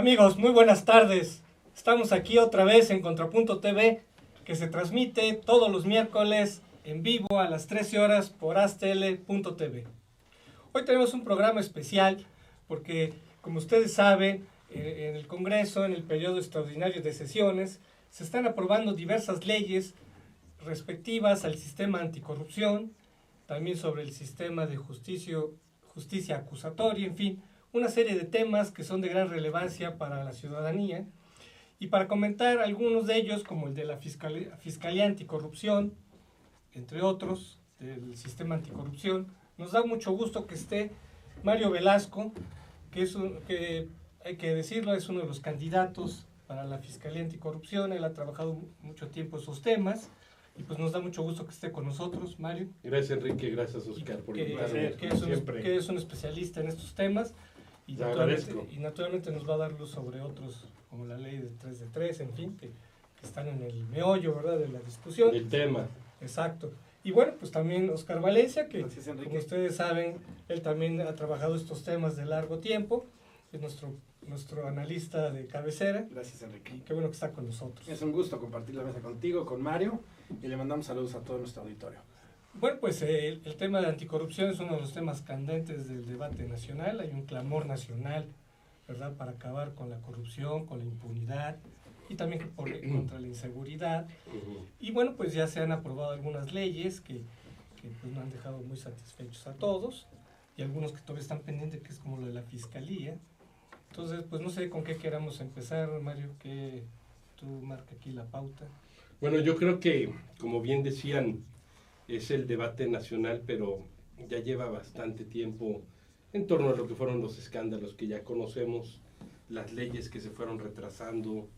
Amigos, muy buenas tardes. Estamos aquí otra vez en Contrapunto TV, que se transmite todos los miércoles en vivo a las 13 horas por astl.tv. Hoy tenemos un programa especial porque, como ustedes saben, en el Congreso, en el periodo extraordinario de sesiones, se están aprobando diversas leyes respectivas al sistema anticorrupción, también sobre el sistema de justicia acusatoria, en fin, una serie de temas que son de gran relevancia para la ciudadanía. Y para comentar algunos de ellos, como el de la Fiscalía Anticorrupción, entre otros, del sistema anticorrupción, nos da mucho gusto que esté Mario Velasco, que hay que decirlo, es uno de los candidatos para la Fiscalía Anticorrupción. Él ha trabajado mucho tiempo esos temas y pues nos da mucho gusto que esté con nosotros, Mario. Gracias, Enrique, gracias, Oscar, por invitarme. Que es un especialista en estos temas y naturalmente nos va a dar luz sobre otros, como la ley de 3 de 3, en fin, que están en el meollo, ¿verdad?, de la discusión. El tema. Exacto. Y bueno, pues también Oscar Valencia, que Gracias, como ustedes saben, él también ha trabajado estos temas de largo tiempo, es nuestro analista de cabecera. Gracias, Enrique. Qué bueno que está con nosotros. Es un gusto compartir la mesa contigo, con Mario, y le mandamos saludos a todo nuestro auditorio. Bueno, pues el tema de anticorrupción es uno de los temas candentes del debate nacional. Hay un clamor nacional, ¿verdad?, para acabar con la corrupción, con la impunidad y también contra la inseguridad. Y bueno, pues ya se han aprobado algunas leyes que pues no han dejado muy satisfechos a todos, y algunos que todavía están pendientes, que es como lo de la fiscalía. Entonces, pues no sé con qué queramos empezar, Mario, que tú marca aquí la pauta. Bueno, yo creo que, como bien decían, es el debate nacional, pero ya lleva bastante tiempo en torno a lo que fueron los escándalos que ya conocemos, las leyes que se fueron retrasando,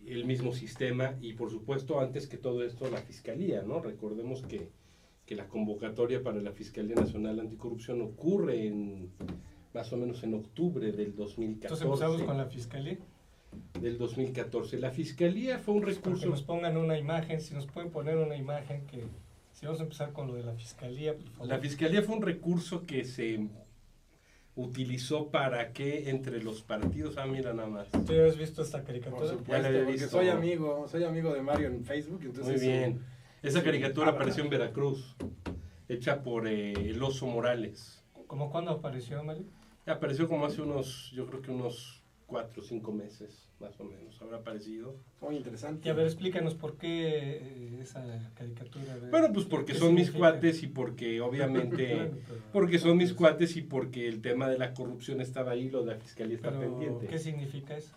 el mismo sistema y, por supuesto, antes que todo esto, la Fiscalía, ¿no? Recordemos que la convocatoria para la Fiscalía Nacional Anticorrupción ocurre más o menos en octubre del 2014. Entonces empezamos con la Fiscalía. Del 2014. La Fiscalía fue un recurso... Que nos pongan una imagen, si nos pueden poner una imagen, que si vamos a empezar con lo de la Fiscalía, por favor. La Fiscalía fue un recurso que se utilizó para que entre los partidos... Ah, mira nada más. ¿Tú ya has visto esta caricatura? Por supuesto, porque soy amigo de Mario en Facebook. Entonces muy bien. Esa caricatura apareció en Veracruz, hecha por el Oso Morales. ¿Cómo cuándo apareció, Mario? Apareció como hace yo creo que unos 4 o 5 meses, más o menos, habrá aparecido. Muy interesante. Y a ver, explícanos por qué esa caricatura. Bueno, pues porque son mis cuates y porque obviamente, porque son mis cuates y porque el tema de la corrupción estaba ahí, lo de la Fiscalía está pendiente. ¿Qué significa eso?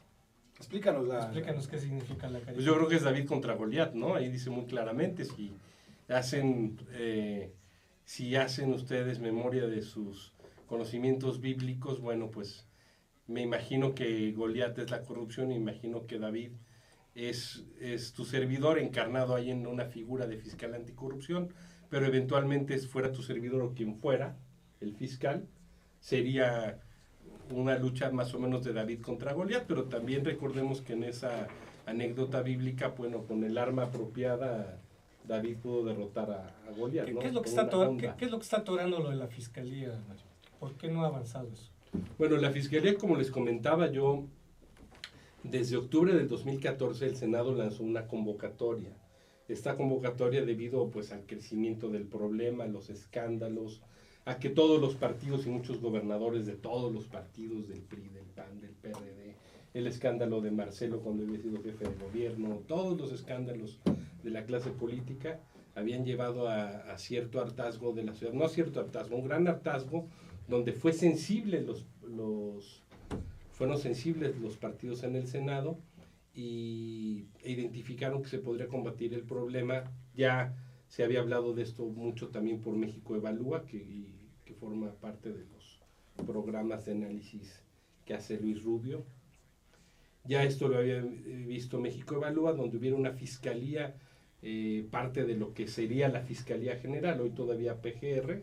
Explícanos qué significa la caricatura. Pues yo creo que es David contra Goliat, ¿no? Ahí dice muy claramente, si hacen ustedes memoria de sus conocimientos bíblicos, bueno, pues me imagino que Goliat es la corrupción, y imagino que David es tu servidor encarnado ahí en una figura de fiscal anticorrupción, pero eventualmente fuera tu servidor o quien fuera, el fiscal, sería una lucha más o menos de David contra Goliat, pero también recordemos que en esa anécdota bíblica, bueno, con el arma apropiada, David pudo derrotar a Goliat, ¿no? ¿Qué es lo que está atorando lo de la Fiscalía, Mario? ¿Por qué no ha avanzado eso? Bueno, la Fiscalía, como les comentaba yo, desde octubre del 2014 el Senado lanzó una convocatoria. Esta convocatoria, debido pues al crecimiento del problema, los escándalos, a que todos los partidos y muchos gobernadores de todos los partidos, del PRI, del PAN, del PRD, el escándalo de Marcelo cuando había sido jefe de gobierno, todos los escándalos de la clase política habían llevado a cierto hartazgo de la ciudad, no a cierto hartazgo, un gran hartazgo, donde fueron sensibles los partidos en el Senado e identificaron que se podría combatir el problema. Ya se había hablado de esto mucho también por México Evalúa, que forma parte de los programas de análisis que hace Luis Rubio. Ya esto lo había visto México Evalúa, donde hubiera una fiscalía, parte de lo que sería la Fiscalía General, hoy todavía PGR,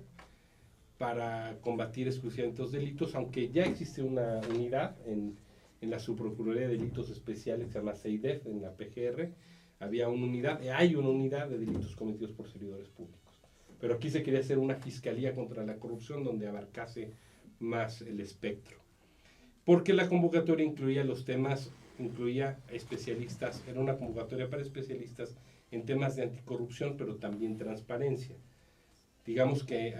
para combatir exclusivamente los delitos, aunque ya existe una unidad en la Subprocuraduría de Delitos Especiales que se llama CEIDEF, en la PGR, hay una unidad de delitos cometidos por servidores públicos. Pero aquí se quería hacer una fiscalía contra la corrupción donde abarcase más el espectro. porque la convocatoria incluía los temas, incluía especialistas, era una convocatoria para especialistas en temas de anticorrupción, pero también transparencia. Digamos que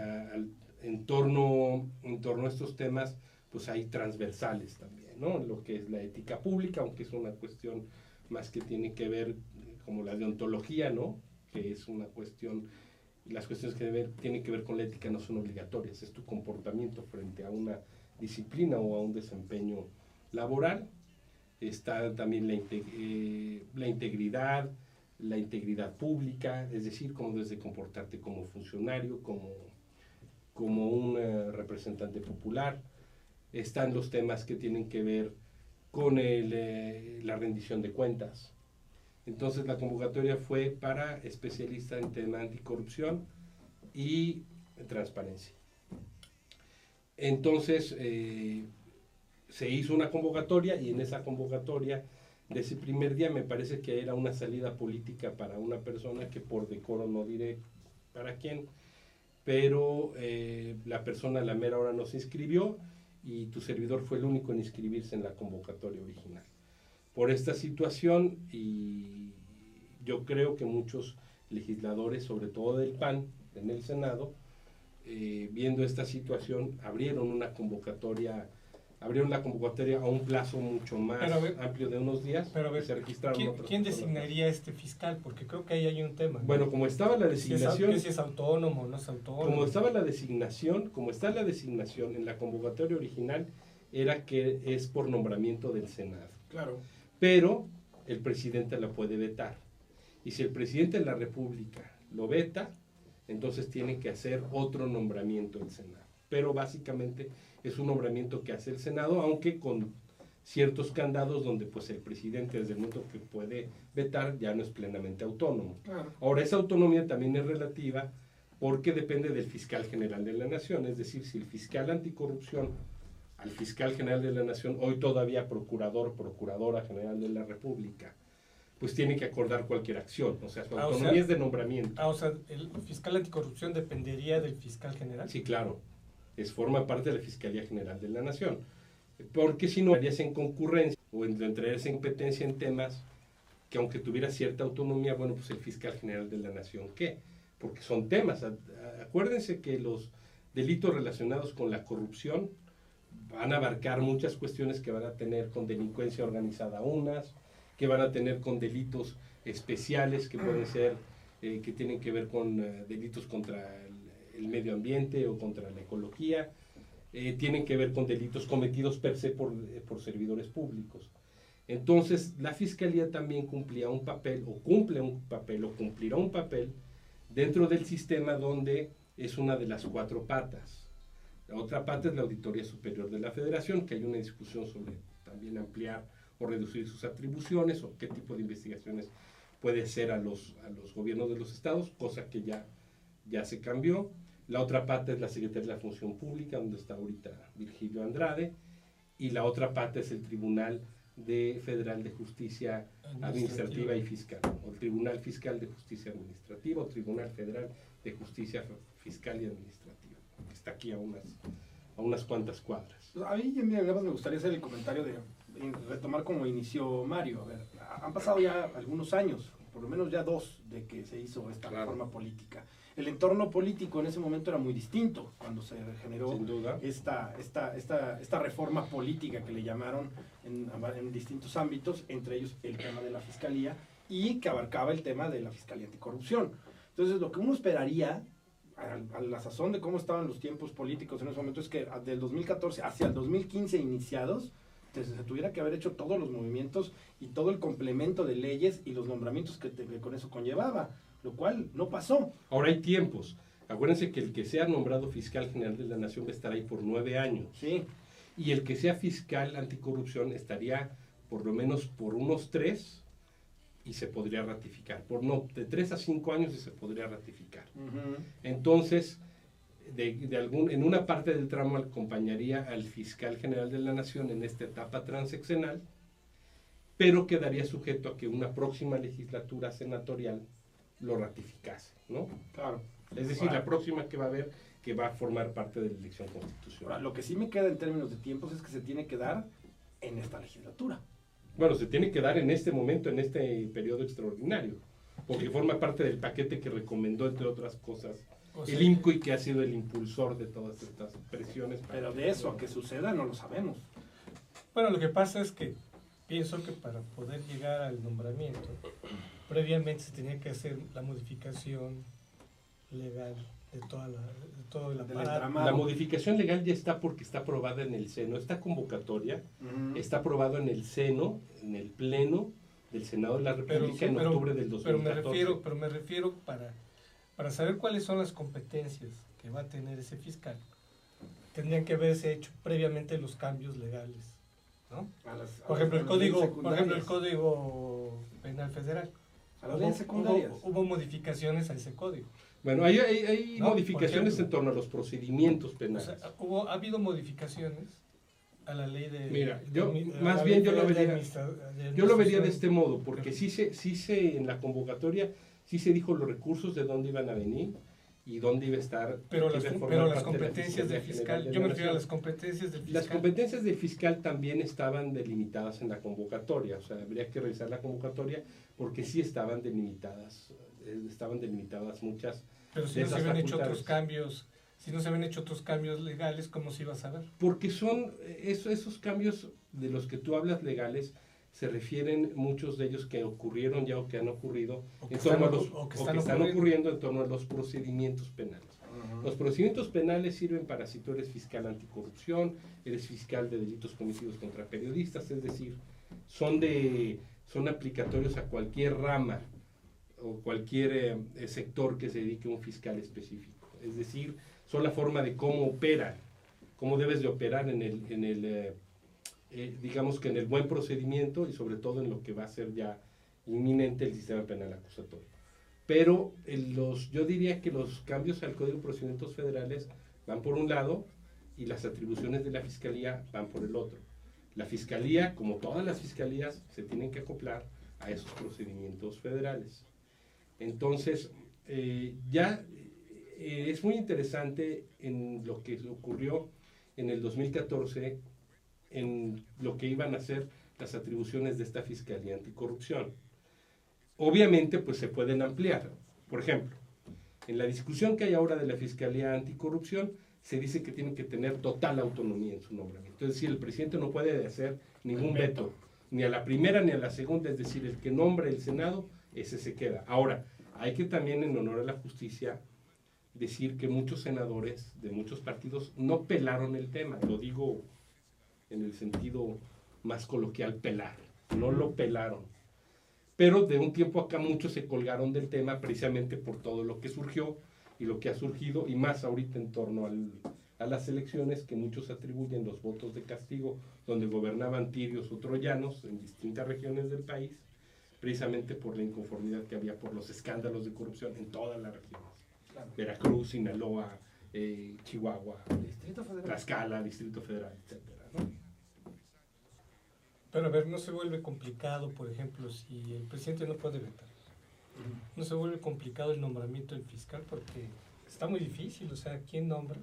en torno a estos temas, pues hay transversales también, ¿no? Lo que es la ética pública, aunque es una cuestión más que tiene que ver, como la deontología, ¿no? Que es una cuestión, las cuestiones que tienen que ver con la ética no son obligatorias, es tu comportamiento frente a una disciplina o a un desempeño laboral. Está también la integridad pública, es decir, cómo debes de comportarte como funcionario, como un representante popular. Están los temas que tienen que ver con la rendición de cuentas. Entonces la convocatoria fue para especialistas en tema anticorrupción y transparencia. Entonces se hizo una convocatoria y en esa convocatoria de ese primer día me parece que era una salida política para una persona que por decoro no diré para quién, pero la persona a la mera hora no se inscribió y tu servidor fue el único en inscribirse en la convocatoria original. Por esta situación, y yo creo que muchos legisladores, sobre todo del PAN, en el Senado, viendo esta situación, abrieron la convocatoria a un plazo mucho más amplio de unos días. Pero a ver, se registraron ¿quién designaría este fiscal? Porque creo que ahí hay un tema, ¿no? Bueno, como estaba la designación... Si es autónomo o no es autónomo. Como está la designación en la convocatoria original, era que es por nombramiento del Senado. Claro. Pero el presidente la puede vetar. Y si el presidente de la República lo veta, entonces tiene que hacer otro nombramiento el Senado. Pero básicamente es un nombramiento que hace el Senado, aunque con ciertos candados donde pues el presidente, desde el momento que puede vetar, ya no es plenamente autónomo. Claro. Ahora, esa autonomía también es relativa porque depende del fiscal general de la Nación. Es decir, si el fiscal anticorrupción al fiscal general de la Nación, hoy todavía procuradora general de la República, pues tiene que acordar cualquier acción. O sea, su autonomía es de nombramiento. O sea, ¿el fiscal anticorrupción dependería del fiscal general? Sí, claro. Forma parte de la Fiscalía General de la Nación. Porque si no, harías en concurrencia o entrarías en competencia en temas que aunque tuviera cierta autonomía, bueno, pues el fiscal general de la Nación, ¿qué? Porque son temas. Acuérdense que los delitos relacionados con la corrupción van a abarcar muchas cuestiones que van a tener con delincuencia organizada unas, que van a tener con delitos especiales que pueden ser, que tienen que ver con delitos contra el medio ambiente o contra la ecología, tienen que ver con delitos cometidos per se por servidores públicos. Entonces, la Fiscalía también cumplía un papel, o cumple un papel, o cumplirá un papel dentro del sistema donde es una de las cuatro patas. La otra pata es la Auditoría Superior de la Federación, que hay una discusión sobre también ampliar o reducir sus atribuciones, o qué tipo de investigaciones puede hacer a los gobiernos de los estados, cosa que ya se cambió. La otra pata es la Secretaría de la Función Pública, donde está ahorita Virgilio Andrade, y la otra pata es el Tribunal Federal de Justicia Administrativa y Fiscal, o Tribunal Fiscal de Justicia Administrativa, o Tribunal Federal de Justicia Fiscal y Administrativa, que está aquí a unas cuantas cuadras. A mí me gustaría hacer el comentario de retomar como inició Mario. A ver, han pasado ya algunos años, por lo menos ya 2, de que se hizo esta reforma política. El entorno político en ese momento era muy distinto cuando se generó esta reforma política que le llamaron en distintos ámbitos, entre ellos el tema de la fiscalía y que abarcaba el tema de la fiscalía anticorrupción. Entonces, lo que uno esperaría a la sazón de cómo estaban los tiempos políticos en ese momento es que del 2014 hacia el 2015 iniciados, se tuviera que haber hecho todos los movimientos y todo el complemento de leyes y los nombramientos que con eso conllevaba, lo cual no pasó. Ahora hay tiempos. Acuérdense que el que sea nombrado fiscal general de la Nación va a estar ahí por 9 años. Sí. Y el que sea fiscal anticorrupción estaría por lo menos por unos 3 y se podría ratificar. De 3 a 5 años y se podría ratificar. Entonces, en una parte del tramo acompañaría al fiscal general de la Nación en esta etapa transeccional, pero quedaría sujeto a que una próxima legislatura senatorial lo ratificase, ¿no? Claro. Es decir, la próxima que va a haber, que va a formar parte de la elección constitucional. Ahora, lo que sí me queda en términos de tiempos es que se tiene que dar en esta legislatura. Bueno, se tiene que dar en este momento, en este periodo extraordinario, porque forma parte del paquete que recomendó, entre otras cosas, O sea, el INCO, y que ha sido el impulsor de todas estas presiones. Pero de eso a que suceda no lo sabemos. Bueno, lo que pasa es que pienso que para poder llegar al nombramiento, previamente se tenía que hacer la modificación legal de todo el Del aparato. entramado. La modificación legal ya está porque está aprobada en el Seno. Esta convocatoria está aprobado en el Seno, en el Pleno del Senado de la República en octubre del 2014. Pero me refiero para saber cuáles son las competencias que va a tener ese fiscal, tendrían que haberse hecho previamente los cambios legales, ¿no? Por ejemplo, el Código Penal Federal. A las leyes secundarias. Hubo modificaciones a ese código. Bueno, hay No, modificaciones por ejemplo, en torno a los procedimientos O penales. sea, ha habido modificaciones a la ley de... Mira, yo de- a más la bien ley yo lo federal de vería, yo lo vería de administración. este modo, porque sí se en la convocatoria sí se dijo los recursos de dónde iban a venir y dónde iba a estar. Pero que las, iba a formar pero las parte de la competencias del Fiscalía General fiscal, de yo la me refiero a las Nación. competencias del fiscal. Las competencias del fiscal también estaban delimitadas en la convocatoria, o sea, habría que revisar la convocatoria porque sí estaban delimitadas muchas. Pero si de no se esas habían hecho facultades. otros cambios, si no se habían hecho otros cambios legales, ¿cómo se iba a saber? Porque son esos cambios de los que tú hablas legales, se refieren muchos de ellos que ocurrieron ya o que han ocurrido O que en torno a están- los, o que o están que están ocurriendo. ocurriendo en torno a los procedimientos penales. Los procedimientos penales sirven para si tú eres fiscal anticorrupción, eres fiscal de delitos cometidos contra periodistas, es decir, son aplicatorios a cualquier rama o cualquier sector que se dedique a un fiscal específico. Es decir, son la forma de cómo opera, cómo debes de operar digamos que en el buen procedimiento y sobre todo en lo que va a ser ya inminente el sistema penal acusatorio. Pero yo diría que los cambios al Código de Procedimientos Federales van por un lado y las atribuciones de la Fiscalía van por el otro. La Fiscalía, como todas las fiscalías, se tienen que acoplar a esos procedimientos federales. Entonces, es muy interesante en lo que ocurrió en el 2014, en lo que iban a ser las atribuciones de esta Fiscalía Anticorrupción. Obviamente, pues se pueden ampliar. Por ejemplo, en la discusión que hay ahora de la Fiscalía Anticorrupción, se dice que tienen que tener total autonomía en su nombramiento. Es decir, el presidente no puede hacer ningún veto, ni a la primera ni a la segunda, es decir, el que nombre el Senado, ese se queda. Ahora, hay que también, en honor a la justicia, decir que muchos senadores de muchos partidos no pelaron el tema, lo digo en el sentido más coloquial, pelar, no lo pelaron. Pero de un tiempo acá muchos se colgaron del tema precisamente por todo lo que surgió y lo que ha surgido, y más ahorita en torno a las elecciones, que muchos atribuyen los votos de castigo, donde gobernaban tirios o troyanos en distintas regiones del país, precisamente por la inconformidad que había por los escándalos de corrupción en todas las regiones. Claro. Veracruz, Sinaloa, Chihuahua, Distrito Federal. Tlaxcala, Distrito Federal, etcétera, ¿no? Pero a ver, no se vuelve complicado, por ejemplo, si el presidente no puede vetar. No se vuelve complicado el nombramiento del fiscal porque está muy difícil, o sea, ¿quién nombra?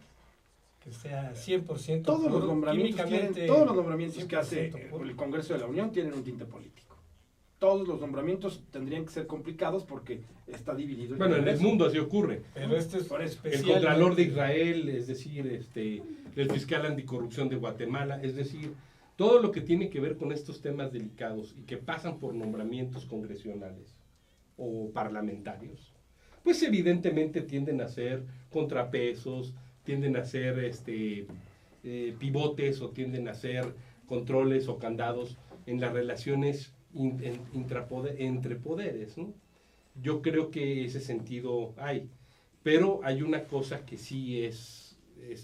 Que sea 100% Todos los puro, nombramientos químicamente todos los nombramientos que hace 100% puro. el Congreso de la Unión tienen un tinte político. Todos los nombramientos tendrían que ser complicados porque está dividido el Bueno, en el Congreso. mundo así ocurre. Pero este es Por eso, El especial. Contralor de Israel, es decir, el fiscal anticorrupción de Guatemala, es decir, todo lo que tiene que ver con estos temas delicados y que pasan por nombramientos congresionales o parlamentarios, pues evidentemente tienden a ser contrapesos, tienden a ser pivotes o tienden a ser controles o candados en las relaciones entre poderes, ¿no? Yo creo que ese sentido hay, pero hay una cosa que sí es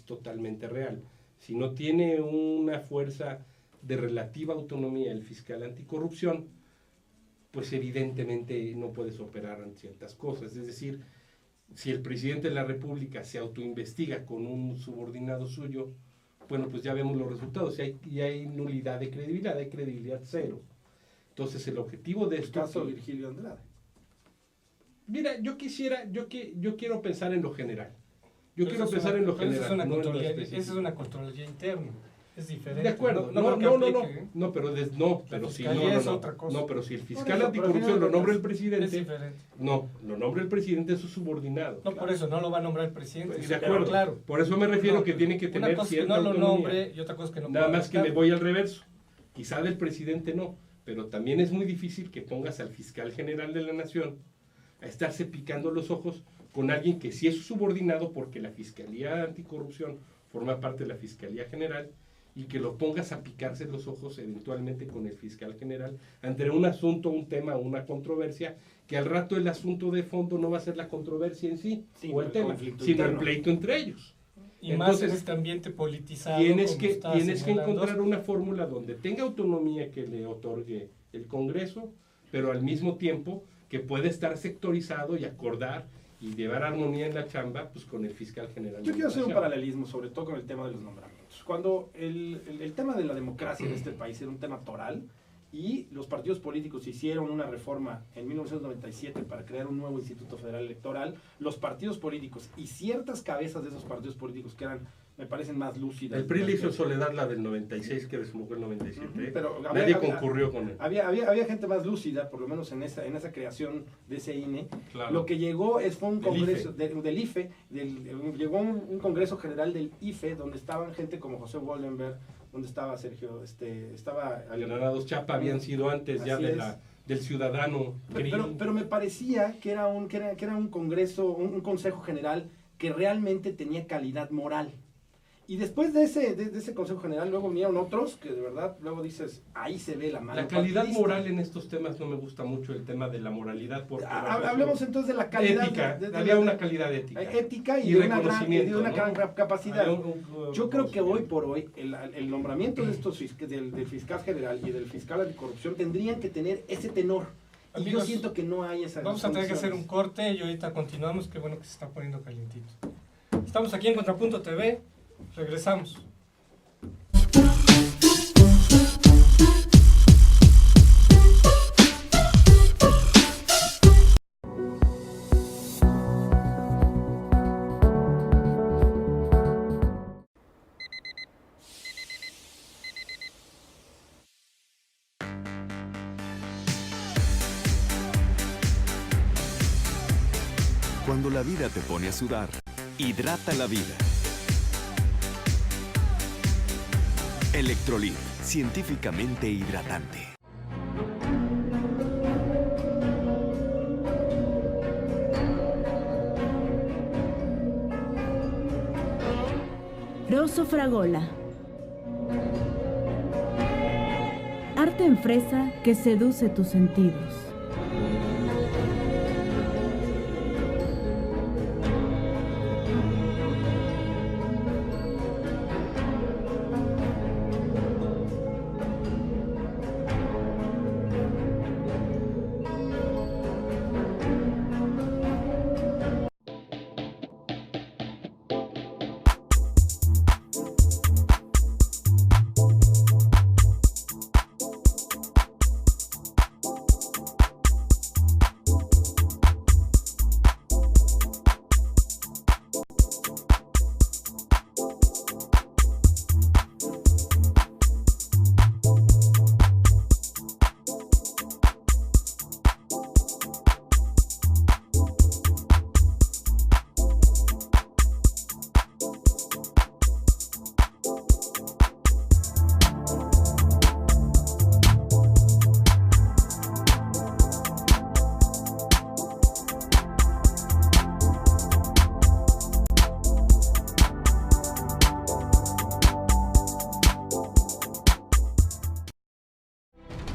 totalmente real. Si no tiene una fuerza de relativa autonomía el fiscal anticorrupción, pues evidentemente no puedes operar en ciertas cosas. Es decir, si el presidente de la República se autoinvestiga con un subordinado suyo, bueno, pues ya vemos los resultados. Y hay nulidad de credibilidad, hay credibilidad cero. Entonces el objetivo de El esto... caso Virgilio Andrade. Mira, yo quiero pensar en lo general. Yo quiero Eso pensar en lo pero eso general. es una no en lo Contraloría, específico. esa es una Contraloría interna. Es diferente. De acuerdo, creo que aplique, ¿eh? pero si Fiscalía es otra cosa. no, pero si el fiscal Por eso, anticorrupción pero lo nombra el Es presidente, diferente. no, lo nombra el presidente es su subordinado. No, por eso no lo va a nombrar el presidente. Pues, eso de queda acuerdo, claro. por eso me refiero No, que tiene que una tener cosa es que cierta no lo autonomía. nombre y otra cosa es que no Nada pueda más que me aplicar. voy al reverso. Quizá del presidente no, pero también es muy difícil que pongas al fiscal general de la nación a estarse picando los ojos con alguien que sí es su subordinado, porque la Fiscalía Anticorrupción forma parte de la Fiscalía General, y que lo pongas a picarse los ojos eventualmente con el fiscal general ante un asunto, un tema, una controversia, que al rato el asunto de fondo no va a ser la controversia en sí, Sí, o el el tema, conflicto sino el interno. pleito entre ellos. Y más en Entonces, este ambiente politizado. Tienes como que está encontrar señalando. una fórmula donde tenga autonomía que le otorgue el Congreso, pero al mismo tiempo que pueda estar sectorizado y acordar y llevar armonía en la chamba, pues con el fiscal general. Yo de quiero la hacer un Nación. paralelismo, sobre todo con el tema de los nombramientos. Cuando el tema de la democracia en este país era un tema toral y los partidos políticos hicieron una reforma en 1997 para crear un nuevo Instituto Federal Electoral, los partidos políticos y ciertas cabezas de esos partidos políticos que eran, me parecen más lúcidas. El PRI le hizo Soledad la del 96, que desembocó el 97. Ujú, pero Nadie había- concurrió con él. Había gente más lúcida, por lo menos en esa creación de ese INE. Claro. Lo que llegó fue un Del congreso IFE. del IFE, llegó un congreso general del IFE, donde estaban gente como José Wallenberg, donde estaba Sergio, estaba... Granados Chapa habían sido antes ya Así de es. del ciudadano. Pero me parecía que era un congreso, un consejo general que realmente tenía calidad moral. Y después de ese Consejo General, luego vinieron otros que de verdad, luego dices, ahí se ve la mano La calidad partidista. moral en estos temas no me gusta mucho, el tema de la moralidad. Porque Hablemos entonces de la calidad. ética, de había la- una calidad ética. Ética y Y de una gran reconocimiento, ¿no? capacidad. Había Yo creo que hoy reconocimiento. por hoy el nombramiento de estos del fiscal general y del fiscal anticorrupción tendrían que tener ese tenor. Y yo Amigos, siento que no hay esa. Vamos a tener que hacer un corte y ahorita continuamos. Qué bueno que se está poniendo calientito. Estamos aquí en Contrapunto TV. Regresamos. Cuando la vida te pone a sudar, hidrata la vida. Electrolit, científicamente hidratante. Rosso Fragola. Arte en fresa que seduce tus sentidos.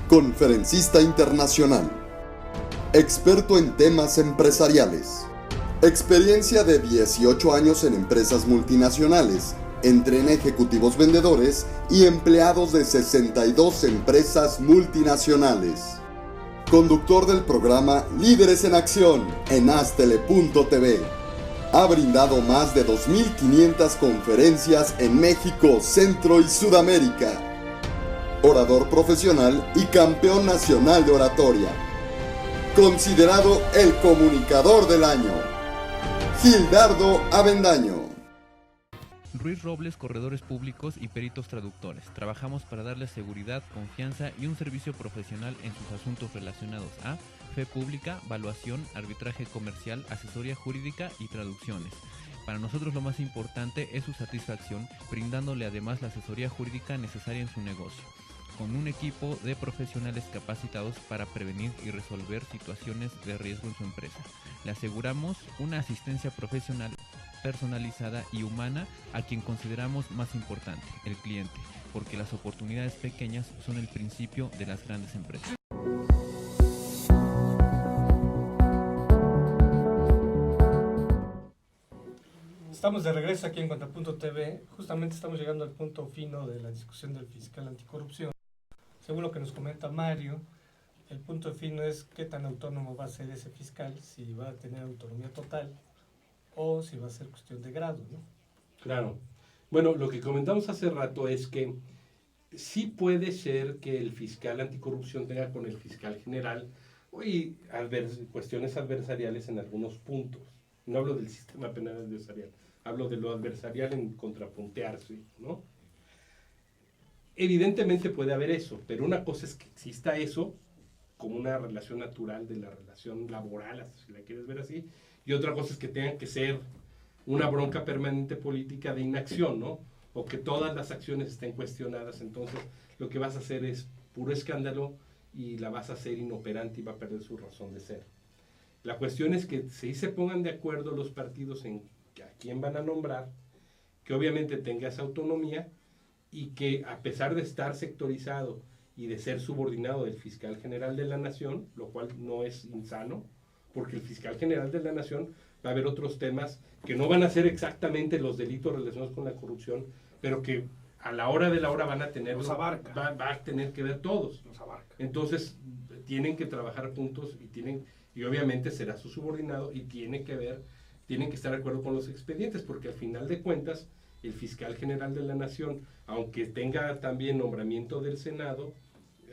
Conferencista internacional. Experto en temas empresariales. Experiencia de 18 años en empresas multinacionales. Entrena ejecutivos vendedores y empleados de 62 empresas multinacionales. Conductor del programa Líderes en Acción en Astele.tv. Ha brindado más de 2.500 conferencias en México, Centro y Sudamérica. Orador profesional y campeón nacional de oratoria. considerado el comunicador del año, Gildardo Avendaño. Ruiz Robles, corredores públicos y peritos traductores. Trabajamos para darles seguridad, confianza y un servicio profesional en sus asuntos relacionados a fe pública, valuación, arbitraje comercial, asesoría jurídica y traducciones. Para nosotros lo más importante es su satisfacción, brindándole además la asesoría jurídica necesaria en su negocio, con un equipo de profesionales capacitados para prevenir y resolver situaciones de riesgo en su empresa. Le aseguramos una asistencia profesional personalizada y humana a quien consideramos más importante, el cliente, porque las oportunidades pequeñas son el principio de las grandes empresas. Estamos de regreso aquí en Contrapunto TV. Justamente estamos llegando al punto fino de la discusión del fiscal anticorrupción. Según lo que nos comenta Mario, el punto fino es qué tan autónomo va a ser ese fiscal, si va a tener autonomía total o si va a ser cuestión de grado, ¿no? Claro. Bueno, lo que comentamos hace rato es que sí puede ser que el fiscal anticorrupción tenga con el fiscal general cuestiones adversariales en algunos puntos. No hablo del sistema penal adversarial, hablo de lo adversarial en contrapuntearse, ¿no? Evidentemente puede haber eso, pero una cosa es que exista eso como una relación natural de la relación laboral, si la quieres ver así, y otra cosa es que tenga que ser una bronca permanente política de inacción, ¿no? O que todas las acciones estén cuestionadas, entonces lo que vas a hacer es puro escándalo y la vas a hacer inoperante y va a perder su razón de ser. La cuestión es que si se pongan de acuerdo los partidos en a quién van a nombrar, que obviamente tenga esa autonomía y que a pesar de estar sectorizado y de ser subordinado del fiscal general de la nación, lo cual no es insano, porque el fiscal general de la nación va a haber otros temas que no van a ser exactamente los delitos relacionados con la corrupción, pero que a la hora de la hora van a tener, Los abarca. va a tener que ver todos. Los abarca. Entonces tienen que trabajar juntos y obviamente será su subordinado y tienen que estar de acuerdo con los expedientes, porque al final de cuentas el fiscal general de la nación, aunque tenga también nombramiento del Senado,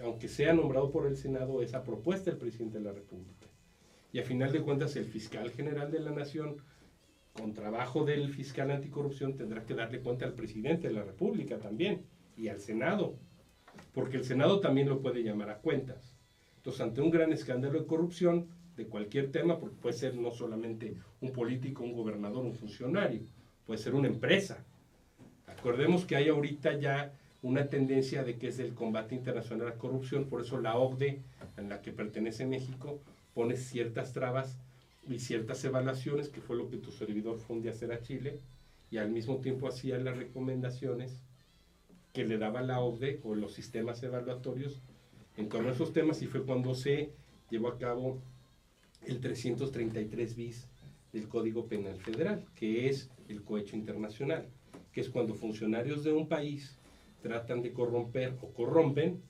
aunque sea nombrado por el Senado, es a propuesta del presidente de la República. Y a final de cuentas el fiscal general de la nación, con trabajo del fiscal anticorrupción, tendrá que darle cuenta al presidente de la República también, y al Senado, porque el Senado también lo puede llamar a cuentas. Entonces, ante un gran escándalo de corrupción, de cualquier tema, porque puede ser no solamente un político, un gobernador, un funcionario, puede ser una empresa. Acordemos que hay ahorita ya una tendencia de que es el combate internacional a la corrupción, por eso la OCDE, en la que pertenece México, pone ciertas trabas y ciertas evaluaciones, que fue lo que tu servidor fue un día a hacer a Chile, y al mismo tiempo hacía las recomendaciones que le daba la OCDE o los sistemas evaluatorios en torno a esos temas, y fue cuando se llevó a cabo el 333 bis del Código Penal Federal, que es el cohecho internacional, que es cuando funcionarios de un país tratan de corromper o corrompen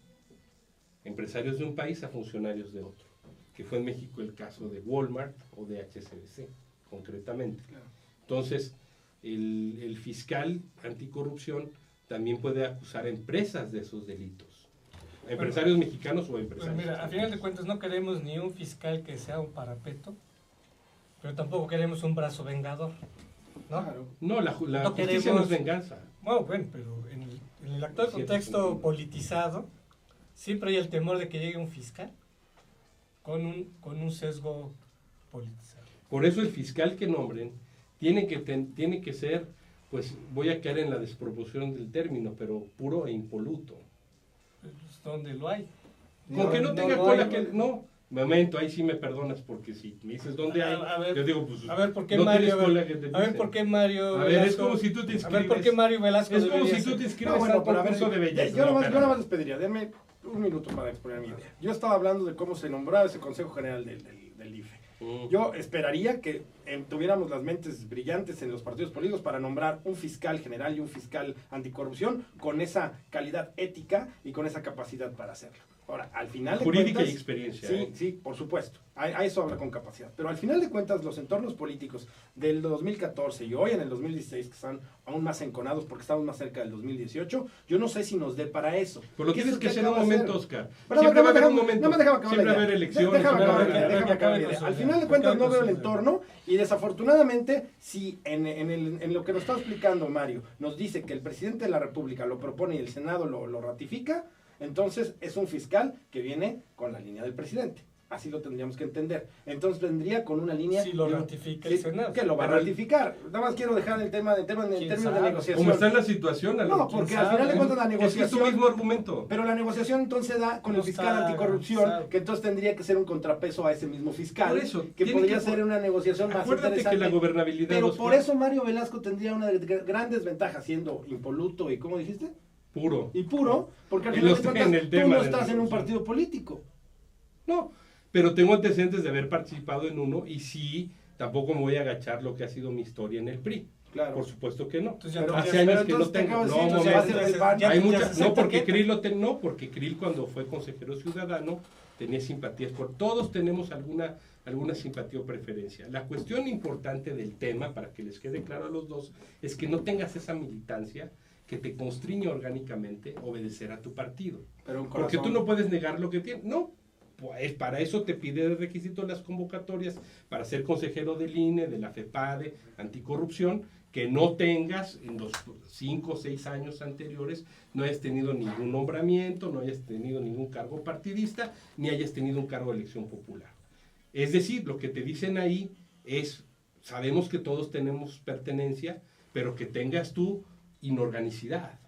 empresarios de un país a funcionarios de otro, que fue en México el caso de Walmart o de HSBC, concretamente. Claro. Entonces, el fiscal anticorrupción también puede acusar a empresas de esos delitos. Empresarios mexicanos o empresarios. Pues mira, a final de cuentas no queremos ni un fiscal que sea un parapeto, pero tampoco queremos un brazo vengador, ¿no? Claro. No, la No justicia queremos- no es venganza. Bueno, pero en el actual Cierto contexto sentido. politizado, siempre hay el temor de que llegue un fiscal con un sesgo politizado. Por eso el fiscal que nombren tiene que ser, pues voy a caer en la desproporción del término, pero puro e impoluto. Pues, ¿dónde lo hay? Con que no tenga lo cola hay. que... No, momento, ahí sí me perdonas, porque si me dices dónde hay, A ver, yo digo, pues A ver, ¿por qué no Mario? tienes cola que te A ver, pise. ¿por qué Mario A ver, es Velasco? como si tú te A ver, inscribes. ¿por qué Mario Velasco Es como debería si tú ser? te inscribes No, bueno, al pero a ver, concurso de belleza. yo No, nada espérame. más les pediría, denme un minuto para exponer mi idea. Yo estaba hablando de cómo se nombraba ese Consejo General del IFE. Yo esperaría que tuviéramos las mentes brillantes en los partidos políticos para nombrar un fiscal general y un fiscal anticorrupción con esa calidad ética y con esa capacidad para hacerlo. Ahora, al final de Jurídica cuentas, y experiencia. Sí, sí, por supuesto. A eso habla con capacidad. Pero al final de cuentas, los entornos políticos del 2014 y hoy en el 2016, que están aún más enconados porque estamos más cerca del 2018, yo no sé si nos dé para eso. Pero lo tienes que hacer en un momento, Oscar. Pero Siempre va a haber un no momento. me deja acabar Siempre va a haber elecciones. Déjame siempre va a acabar haber- la idea, déjame acabar la idea. con su Al idea. final de cuentas no Acabe veo con el su idea. entorno y desafortunadamente si en lo que nos está explicando Mario nos dice que el presidente de la República lo propone y el Senado lo ratifica, entonces es un fiscal que viene con la línea del presidente. Así lo tendríamos que entender. Entonces vendría con una línea... Si lo ratifica el Senado. Que lo va a Pero ratificar. Nada más quiero dejar el tema en términos de sabe? negociación. ¿Cómo está la situación? No, Alonso? porque ¿Quién al final de sabe? cuentas la Es que es tu negociación... mismo argumento. Pero la negociación entonces da con No el fiscal está anticorrupción, garantizado. que entonces tendría que ser un contrapeso a ese mismo fiscal, Por eso, que tiene podría que- ser una negociación más Acuérdate interesante. que la gobernabilidad... Pero Oscar, por eso Mario Velasco tendría una gran desventaja siendo impoluto y, ¿cómo dijiste? Puro. Y puro, porque al Y final los de tiene cuentas en el tú tema no de estás en un negociación. partido político. No, pero tengo antecedentes de haber participado en uno y sí, tampoco me voy a agachar lo que ha sido mi historia en el PRI. Claro. Por supuesto que no. Entonces ya Pero- Hace tendrías- años que no entonces te tengo. acabo de No, decir, entonces momento. va a ser el PAN. Ya Hay tendrías muchas, esa no porque tarjeta. Krill no, porque Krill cuando fue consejero ciudadano tenía simpatías por todos tenemos alguna simpatía o preferencia. La cuestión importante del tema, para que les quede claro a los dos, es que no tengas esa militancia que te constriñe orgánicamente obedecer a tu partido. Pero un Porque corazón. tú no puedes negar lo que tienes. No, pues para eso te pide de requisito las convocatorias, para ser consejero del INE, de la FEPADE, anticorrupción, que no tengas en los 5 o 6 años anteriores, no hayas tenido ningún nombramiento, no hayas tenido ningún cargo partidista, ni hayas tenido un cargo de elección popular. Es decir, lo que te dicen ahí es, sabemos que todos tenemos pertenencia, pero que tengas tú inorganicidad.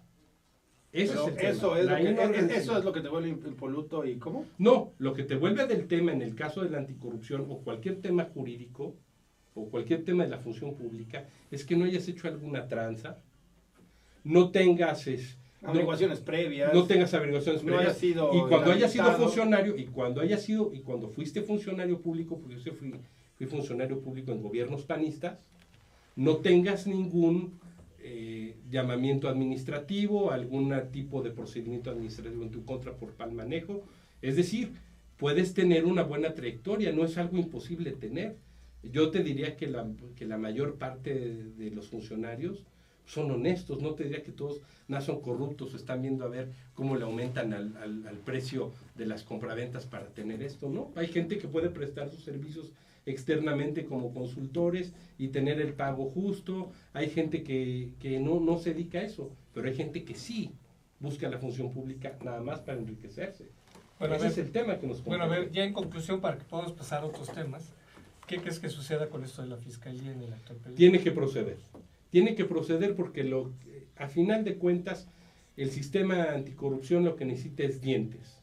Ese Pero es el tema, eso es la lo que inorganicidad. eso es lo que te vuelve impoluto y ¿cómo? No, lo que te vuelve del tema en el caso de la anticorrupción o cualquier tema jurídico o cualquier tema de la función pública es que no hayas hecho alguna tranza, no tengas Averiguaciones previas. no tengas averiguaciones No previas, hayas sido y cuando hayas sido inhabilitado. funcionario y cuando fuiste funcionario público, porque yo fui funcionario público en gobiernos panistas, no tengas ningún llamamiento administrativo, algún tipo de procedimiento administrativo en tu contra por mal manejo. Es decir, puedes tener una buena trayectoria, no es algo imposible tener. Yo te diría que la mayor parte de los funcionarios son honestos, no te diría que todos nacen corruptos, están viendo a ver cómo le aumentan al precio de las compraventas para tener esto, ¿no? Hay gente que puede prestar sus servicios externamente como consultores y tener el pago justo, hay gente que no se dedica a eso, pero hay gente que sí busca la función pública nada más para enriquecerse. Bueno, a Ese ver, es el tema que nos Bueno, a compete. ver, ya en conclusión, para que podamos pasar a otros temas, ¿qué crees que suceda con esto de la Fiscalía en el actual periodo? Tiene que proceder porque a final de cuentas el sistema anticorrupción lo que necesita es dientes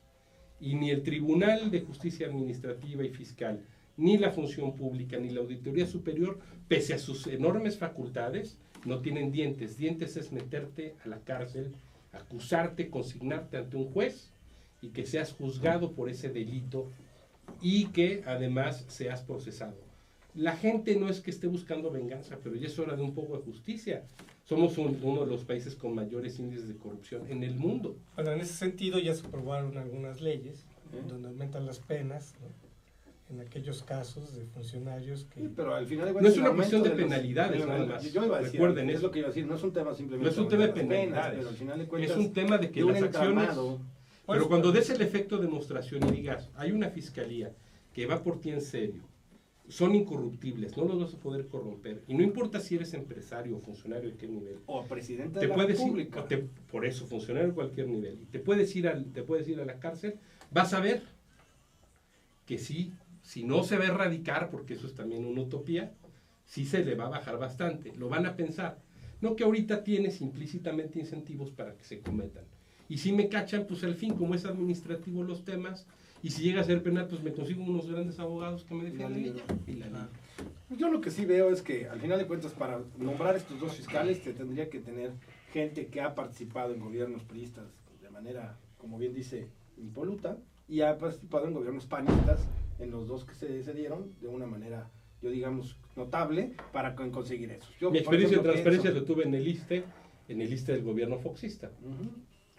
y ni el Tribunal de Justicia Administrativa y Fiscal, ni la Función Pública, ni la Auditoría Superior, pese a sus enormes facultades, no tienen dientes. Dientes es meterte a la cárcel, acusarte, consignarte ante un juez y que seas juzgado por ese delito y que además seas procesado. La gente no es que esté buscando venganza, pero ya es hora de un poco de justicia. Somos uno de los países con mayores índices de corrupción en el mundo. Bueno, en ese sentido ya se aprobaron algunas leyes donde aumentan las penas, ¿no? En aquellos casos de funcionarios que... Sí, pero al final de No cuentas, es una el cuestión de aumento penalidades, los- nada más. Yo iba a decir, Recuerden es eso. lo que iba a decir, no es un tema simplemente No es un tema de aumentar las penas, penalidades. pero al final de cuentas Es un tema de que de un las acciones... entramado. Pero cuando des el efecto de demostración y digas, hay una fiscalía que va por ti en serio, son incorruptibles, no los vas a poder corromper, y no importa si eres empresario o funcionario de qué nivel, O presidente te de la puedes ir, República. por eso, funcionario de cualquier nivel, y te puedes ir a la cárcel, vas a ver que sí, si no se va a erradicar, porque eso es también una utopía, sí se le va a bajar bastante, lo van a pensar. No que ahorita tienes implícitamente incentivos para que se cometan. Y si me cachan, pues al fin, como es administrativo los temas, y si llega a ser penal, pues me consigo unos grandes abogados que me defiendan y ya, y la libro. Yo lo que sí veo es que al final de cuentas para nombrar estos dos fiscales te tendría que tener gente que ha participado en gobiernos priistas de manera, como bien dice, impoluta, y ha participado en gobiernos panistas en los dos que se dieron de una manera, yo digamos, notable para conseguir eso. Yo, Mi por experiencia de ejemplo, transparencia pienso- lo tuve en el ISSSTE del gobierno foxista. Ujú.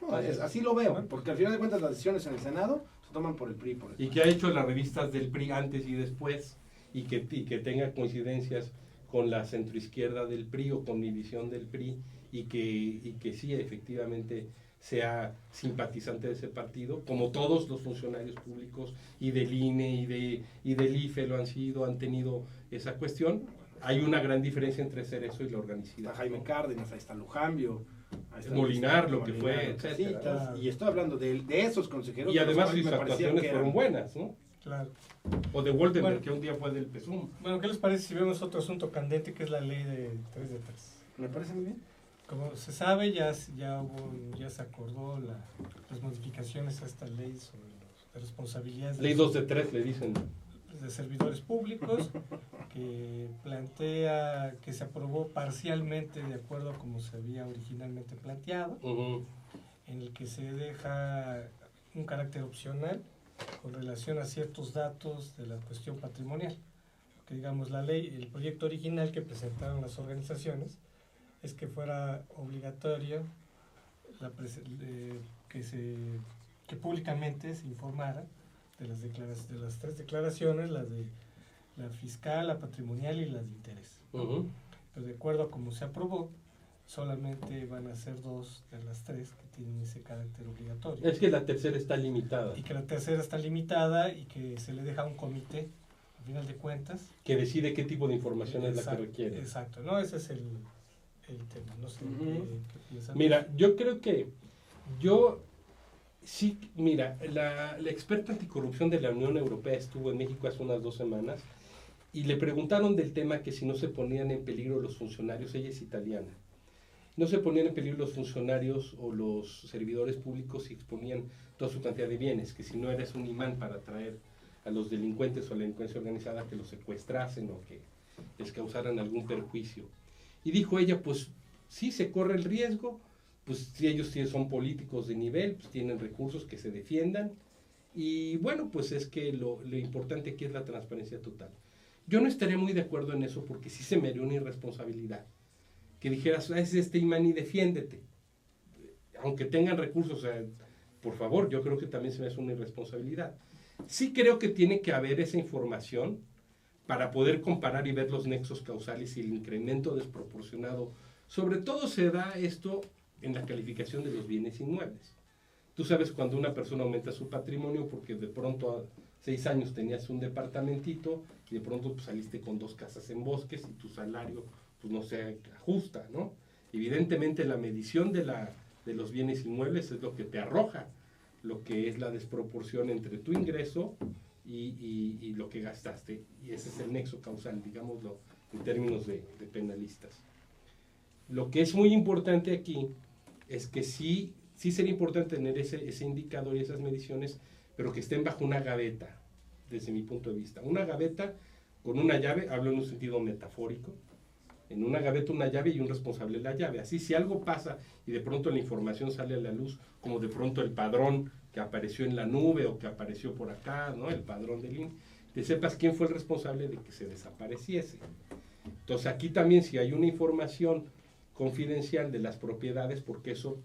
No, así lo veo, porque al final de cuentas las decisiones en el Senado se toman por el PRI. Por el Y que ha hecho las revistas del PRI antes y después, y que tenga coincidencias con la centroizquierda del PRI o con mi visión del PRI, y que sí, efectivamente, sea simpatizante de ese partido, como todos los funcionarios públicos y del INE y del IFE lo han sido, han tenido esa cuestión. Hay una gran diferencia entre ser eso y la organicidad. Está Jaime Cárdenas, ahí está Lujambio, ahí está Molinar, lo Molinar, que fue, etcétera, Casitas, ¿no? y estoy hablando de esos consejeros. Y además los sus cuales me parecían actuaciones que fueron eran- buenas, ¿no? Claro. O de Woldenberg, Bueno. que un día fue del PSUM. Bueno, ¿qué les parece si vemos otro asunto candente que es la ley de 3 de 3? Me parece muy bien. Como se sabe, ya se acordó las modificaciones a esta ley sobre las responsabilidades Ley 2 de 3 le dicen. de servidores públicos, que plantea que se aprobó parcialmente de acuerdo a como se había originalmente planteado, Ujú. en el que se deja un carácter opcional con relación a ciertos datos de la cuestión patrimonial. Que digamos, la ley, el proyecto original que presentaron las organizaciones es que fuera obligatorio que públicamente se informara de las 3 declaraciones, la de la fiscal, la patrimonial y la de interés. Ujú. Pero de acuerdo a cómo se aprobó, solamente van a ser 2 de las 3 que tienen ese carácter obligatorio. Es que la tercera está limitada, Y que la tercera está limitada y que se le deja a un comité, al final de cuentas. que decide qué tipo de información es la que Exacto, requiere. Exacto, no, ese es el tema, no sé Ujú. qué piensan. Mira, yo creo que sí, mira, la experta anticorrupción de la Unión Europea estuvo en México hace unas 2 semanas y le preguntaron del tema que si no se ponían en peligro los funcionarios, ella es italiana, no se ponían en peligro los funcionarios o los servidores públicos si exponían toda su cantidad de bienes, que si no eres un imán para atraer a los delincuentes o a la delincuencia organizada que los secuestrasen o que les causaran algún perjuicio. Y dijo ella, pues sí se corre el riesgo, pues si ellos son políticos de nivel, pues tienen recursos que se defiendan, y bueno, pues es que lo importante aquí es la transparencia total. Yo no estaría muy de acuerdo en eso porque sí se me haría una irresponsabilidad, que dijeras, es este imán y defiéndete, aunque tengan recursos, o sea, por favor, yo creo que también se me hace una irresponsabilidad. Sí creo que tiene que haber esa información para poder comparar y ver los nexos causales y el incremento desproporcionado. Sobre todo se da esto en la calificación de los bienes inmuebles. Tú sabes cuando una persona aumenta su patrimonio porque de pronto a 6 años tenías un departamentito y de pronto pues, saliste con 2 casas en Bosques y tu salario pues no se ajusta, ¿no? Evidentemente la medición de los bienes inmuebles es lo que te arroja lo que es la desproporción entre tu ingreso y lo que gastaste, y ese es el nexo causal, digámoslo en términos de penalistas. Lo que es muy importante aquí es que sí sería importante tener ese indicador y esas mediciones, pero que estén bajo una gaveta, desde mi punto de vista. Una gaveta con una llave, hablo en un sentido metafórico, en una gaveta una llave y un responsable de la llave. Así, si algo pasa y de pronto la información sale a la luz, como de pronto el padrón que apareció en la nube o que apareció por acá, ¿no? El padrón del INE, te sepas quién fue el responsable de que se desapareciese. Entonces aquí también si hay una información confidencial de las propiedades, porque eso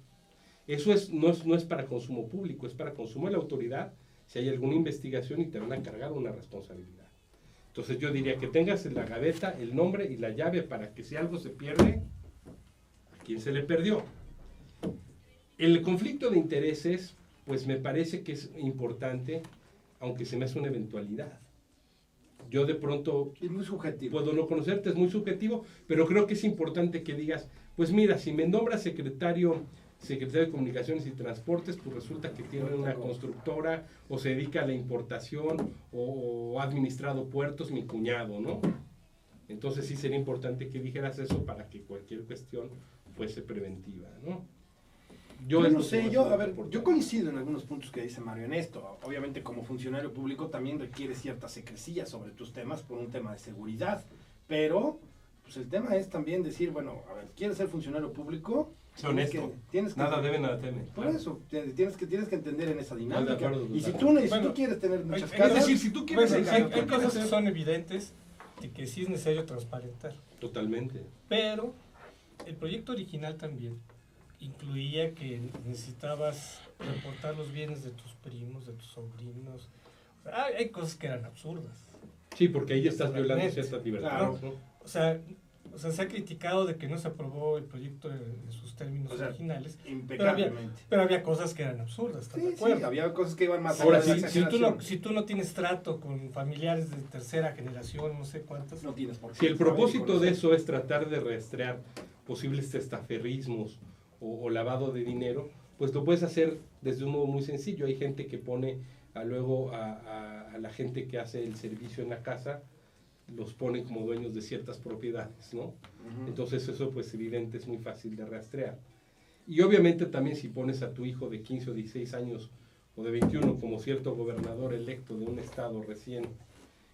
no es para consumo público, es para consumo de la autoridad, si hay alguna investigación y te van a cargar una responsabilidad. Entonces yo diría que tengas en la gaveta el nombre y la llave para que si algo se pierde, ¿a quién se le perdió? El conflicto de intereses, pues me parece que es importante, aunque se me hace una eventualidad. Yo de pronto Es muy subjetivo. puedo no conocerte, es muy subjetivo, pero creo que es importante que digas, pues mira, si me nombras secretario de Comunicaciones y Transportes, pues resulta que tiene una constructora o se dedica a la importación o ha administrado puertos mi cuñado, ¿no? Entonces sí sería importante que dijeras eso para que cualquier cuestión fuese preventiva, ¿no? Yo es no lo que sé, más yo me yo importa. coincido en algunos puntos que dice Mario en esto. Obviamente como funcionario público también requiere cierta secrecía sobre tus temas por un tema de seguridad, pero pues el tema es también decir, bueno, a ver, ¿quieres ser funcionario público? Sé honesto, Tienes que nada debe, nada teme. Por eso, tienes que entender en esa de dinámica. acuerdo, Y si totalmente. tú, Bueno, quieres tener muchas es casas, Es decir, si tú quieres... Bueno, si tú hay quieres cosas que ser- son evidentes de que sí es necesario transparentar. Totalmente. Pero el proyecto original también, incluía que necesitabas reportar los bienes de tus primos, de tus sobrinos. O sea, hay cosas que eran absurdas. Sí, porque ahí ya estás violando Totalmente. ciertas libertades. Claro. ¿no? O sea, se ha criticado de que no se aprobó el proyecto en sus términos O sea, originales, Impecablemente. pero había cosas que eran absurdas, ¿estás de Sí, acuerdo? sí, había cosas que iban más Ahora allá de sí, la Si exageración. tú no tienes trato con familiares de tercera generación, no sé cuántas, No tienes por qué. Si el propósito saber y de conocer. eso es tratar de rastrear posibles testaferrismos o lavado de dinero, pues lo puedes hacer desde un modo muy sencillo. Hay gente que pone luego a la gente que hace el servicio en la casa, los pone como dueños de ciertas propiedades, ¿no? Ujú. Entonces eso pues evidente es muy fácil de rastrear. Y obviamente también si pones a tu hijo de 15 o 16 años o de 21 como cierto gobernador electo de un estado recién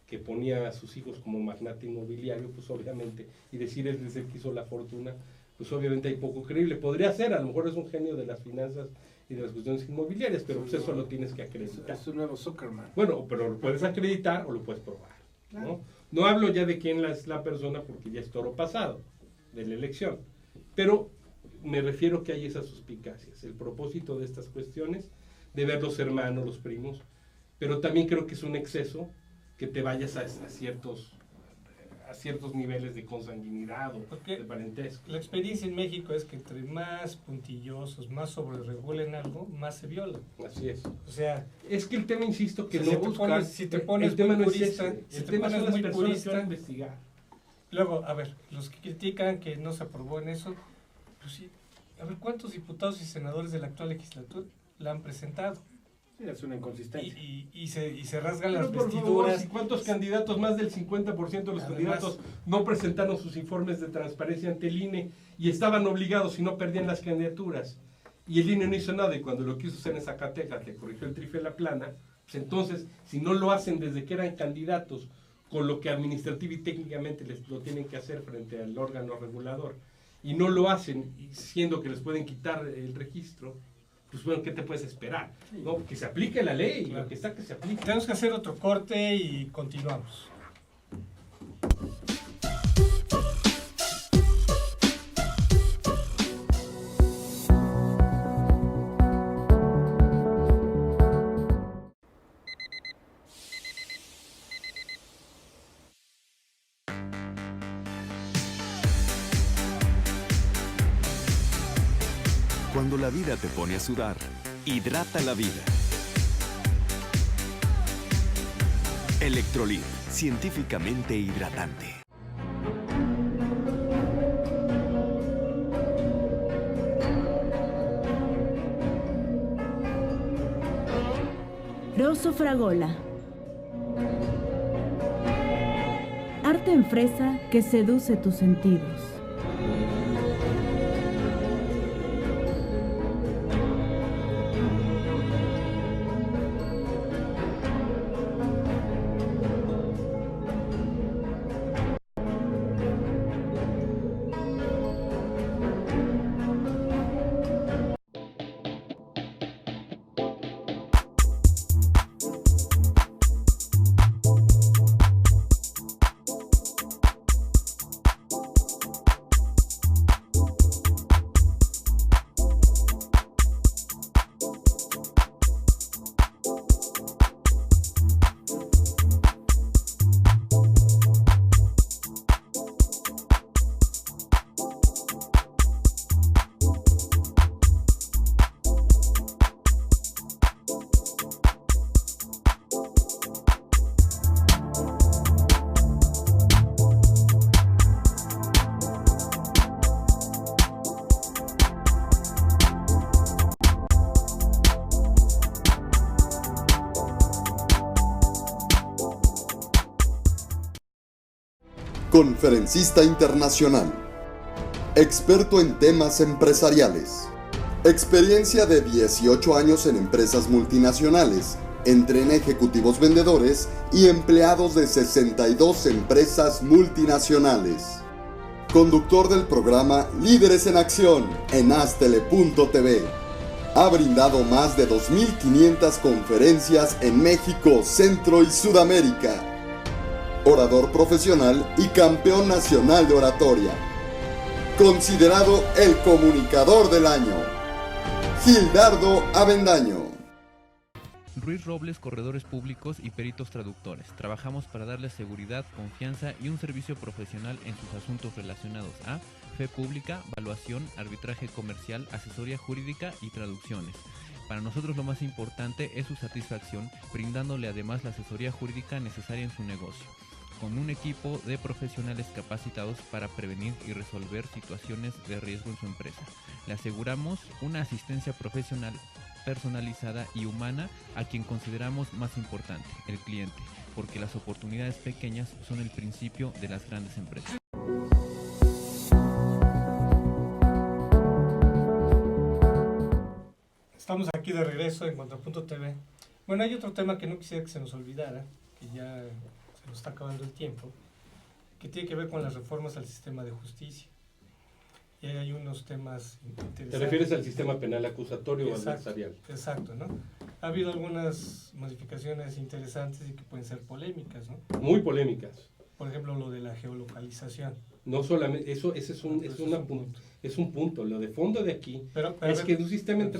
que ponía a sus hijos como magnate inmobiliario, pues obviamente, y decir es el que hizo la fortuna, pues obviamente hay poco creíble. Podría ser, a lo mejor es un genio de las finanzas y de las cuestiones inmobiliarias, pero pues eso lo tienes que acreditar. Es un nuevo Zuckerman. Bueno, pero lo puedes acreditar o lo puedes probar, ¿no? Claro. No hablo ya de quién es la persona porque ya es toro pasado de la elección, pero me refiero que hay esas suspicacias. El propósito de estas cuestiones, de ver los hermanos, los primos, pero también creo que es un exceso que te vayas a ciertos niveles de consanguinidad o Porque de parentesco. la experiencia en México es que entre más puntillosos, más sobreregulen algo, más se viola. Así es. O sea, Es que el tema, insisto, que Si no te buscan... pones- si te pones el tema muy no es purista, ese. si El te tema pones son las muy personas que purista, van a investigar. luego, a ver, los que critican que no se aprobó en eso, pues sí, a ver, ¿cuántos diputados y senadores de la actual legislatura la han presentado? Sí, es una inconsistencia. Y se rasgan Pero las por favor, vestiduras. ¿y cuántos candidatos, más del 50% de los Además- candidatos no presentaron sus informes de transparencia ante el INE y estaban obligados y no perdían las candidaturas? Y el INE no hizo nada y cuando lo quiso hacer en Zacatecas le corrigió el trife la plana, pues entonces, si no lo hacen desde que eran candidatos, con lo que administrativa y técnicamente les lo tienen que hacer frente al órgano regulador, y no lo hacen, y siendo que les pueden quitar el registro, pues bueno, ¿qué te puedes esperar? ¿No? Que se aplique la ley, Claro. lo que está que se aplique. Tenemos que hacer otro corte y continuamos. Cuando la vida te pone a sudar, hidrata la vida. Electrolit, científicamente hidratante. Rosso Fragola. Arte en fresa que seduce tus sentidos. Conferencista internacional. Experto en temas empresariales. Experiencia de 18 años en empresas multinacionales. Entrena ejecutivos vendedores y empleados de 62 empresas multinacionales. Conductor del programa Líderes en Acción en Astele.tv. Ha brindado más de 2.500 conferencias en México, Centro y Sudamérica. Orador profesional y campeón nacional de oratoria. considerado el comunicador del año, Gildardo Avendaño. Ruiz Robles, corredores públicos y peritos traductores. Trabajamos para darles seguridad, confianza y un servicio profesional en sus asuntos relacionados a fe pública, valuación, arbitraje comercial, asesoría jurídica y traducciones. Para nosotros lo más importante es su satisfacción, brindándole además la asesoría jurídica necesaria en su negocio, con un equipo de profesionales capacitados para prevenir y resolver situaciones de riesgo en su empresa. Le aseguramos una asistencia profesional personalizada y humana a quien consideramos más importante, el cliente, porque las oportunidades pequeñas son el principio de las grandes empresas. Estamos aquí de regreso en Contrapunto TV. Bueno, hay otro tema que no quisiera que se nos olvidara, que ya se nos está acabando el tiempo, que tiene que ver con las reformas al sistema de justicia. Y ahí hay unos temas interesantes. ¿Te refieres al sistema penal acusatorio o adversarial? Exacto, ¿no? Ha habido algunas modificaciones interesantes y que pueden ser polémicas, ¿no? Muy polémicas. Por ejemplo, lo de la geolocalización. No solamente, ese es un punto. Lo de fondo de aquí es que en un sistema en